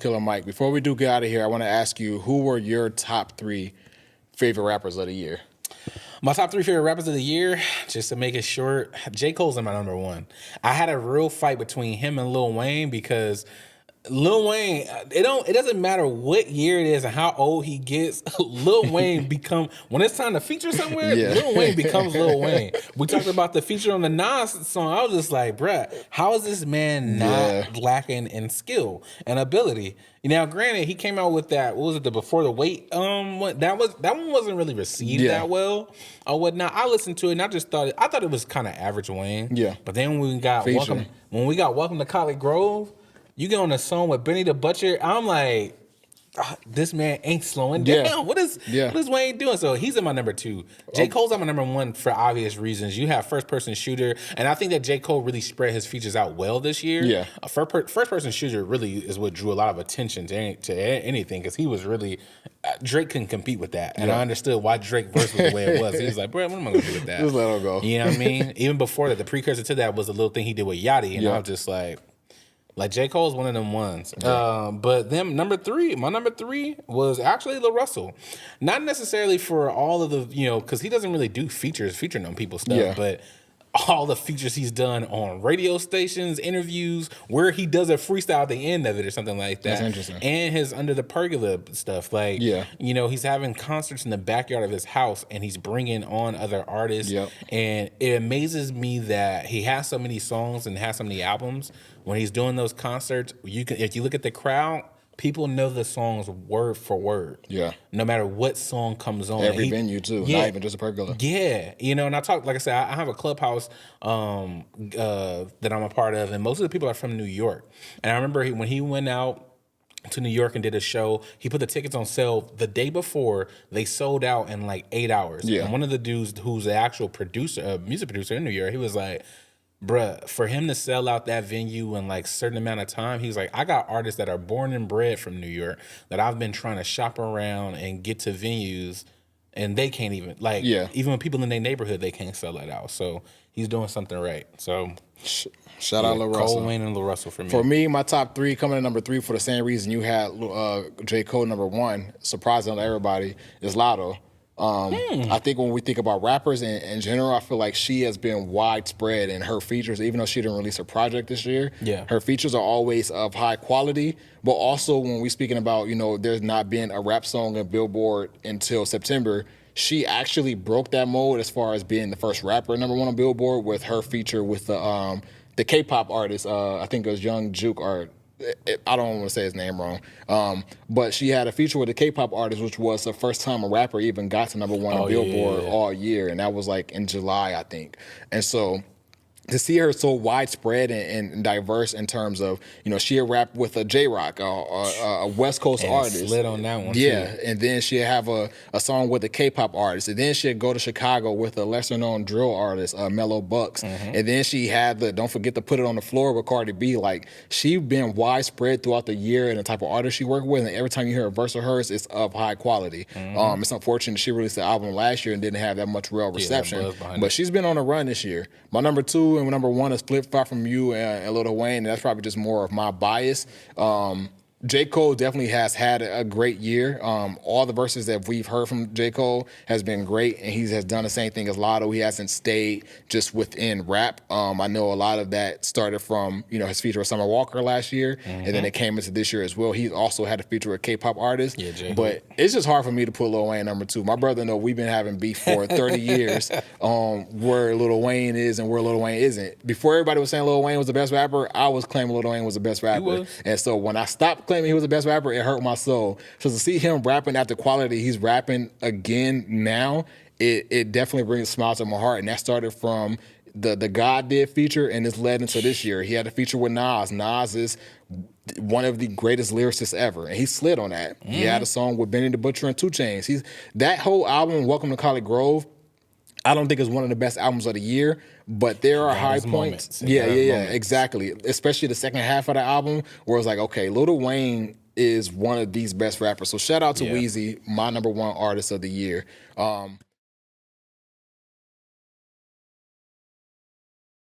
Killer Mike. Before we do get out of here, I want to ask you, who were your top 3 favorite rappers of the year? My top 3 favorite rappers of the year, just to make it short, J. Cole's in my number 1. I had a real fight between him and Lil Wayne because Lil Wayne, it doesn't matter what year it is and how old he gets. Lil Wayne when it's time to feature somewhere, Lil Wayne becomes Lil Wayne. We talked about the feature on the Nas song. I was just like, bruh, how is this man not lacking in skill and ability? Now, granted, he came out with that. What was it? The Before the Wait. That one wasn't really received that well or whatnot. I listened to it and I thought it was kind of average Wayne. Yeah. But then when we got Welcome to College Grove. You get on a song with Benny the Butcher, I'm like, this man ain't slowing down. What is Wayne doing? So he's in my number 2. J. Cole's on my number 1 for obvious reasons. You have First Person Shooter, and I think that J. Cole really spread his features out well this year. Yeah. First Person Shooter really is what drew a lot of attention to anything, because he was really, Drake couldn't compete with that. And I understood why Drake verse was the way it was. He was like, bro, what am I going to do with that? Just let him go. You know what I mean? Even before that, the precursor to that was a little thing he did with Yachty, and I was just like J. Cole's one of them ones. But then my number 3 was actually Lil Russell. Not necessarily for all of the, because he doesn't really do featuring on people's stuff, but all the features he's done on radio stations, interviews, where he does a freestyle at the end of it or something like that. That's interesting. And his Under the Pergola stuff. Like, he's having concerts in the backyard of his house and he's bringing on other artists. And it amazes me that he has so many songs and has so many albums. When he's doing those concerts, if you look at the crowd, people know the songs word for word. Yeah. No matter what song comes on. Every venue too, not even just a pergola. Yeah. And I talk, like I said, I have a clubhouse that I'm a part of, and most of the people are from New York. And I remember when he went out to New York and did a show, he put the tickets on sale the day before. They sold out in like 8 hours. Yeah. And one of the dudes who's the actual music producer in New York, he was like, bruh, for him to sell out that venue in like a certain amount of time, he's like, I got artists that are born and bred from New York that I've been trying to shop around and get to venues, and they can't even, even when people in their neighborhood, they can't sell that out. So he's doing something right. So shout out Lil Russell. Cole, Wayne, and Lil Russell for me. For me, my top 3 coming in number 3 for the same reason you had J. Cole number 1, surprising to everybody, is Latto. I think when we think about rappers in general, I feel like she has been widespread in her features, even though she didn't release a project this year. Yeah. Her features are always of high quality, but also when we're speaking about, there's not been a rap song in Billboard until September, she actually broke that mold as far as being the first rapper number 1 on Billboard with her feature with the K-pop artist, I think it was Young Juke, or I don't want to say his name wrong, but she had a feature with a K-pop artist, which was the first time a rapper even got to number 1 on Billboard all year, and that was like in July, I think. And so to see her so widespread and diverse in terms of, she had rap with a J-Rock, a West Coast artist. Slid on that one, too. And then she'd have a song with a K-pop artist. And then she'd go to Chicago with a lesser-known drill artist, Mellow Bucks. And then she had Don't Forget to Put It on the Floor with Cardi B. Like, she's been widespread throughout the year and the type of artist she worked with. And every time you hear a verse of hers, it's of high quality. It's unfortunate she released the album last year and didn't have that much real reception. But she's been on a run this year. My number 2 and number 1 is Flip Far From You and Lil Wayne, and that's probably just more of my bias. J. Cole definitely has had a great year. All the verses that we've heard from J. Cole has been great, and he has done the same thing as Latto. He hasn't stayed just within rap. I know a lot of that started from his feature with Summer Walker last year, and then it came into this year as well. He also had a feature with K-pop artists. But it's just hard for me to put Lil Wayne number 2. My brother know we've been having beef for 30 years where Lil Wayne is and where Lil Wayne isn't. Before everybody was saying Lil Wayne was the best rapper, I was claiming Lil Wayne was the best rapper. And so when I stopped claiming he was the best rapper, it hurt my soul. So to see him rapping at the quality he's rapping again now, it definitely brings a smile to my heart. And that started from the God Did feature, and it's led into this year. He had a feature with Nas. Nas is one of the greatest lyricists ever, and he slid on that. He had a song with Benny the Butcher and 2 Chainz. That whole album, Welcome to College Grove, I don't think it's one of the best albums of the year, but there are high points. Yeah, exactly. Especially the second half of the album, where it's like, okay, Lil Wayne is one of these best rappers. So shout out to Weezy, my number 1 artist of the year.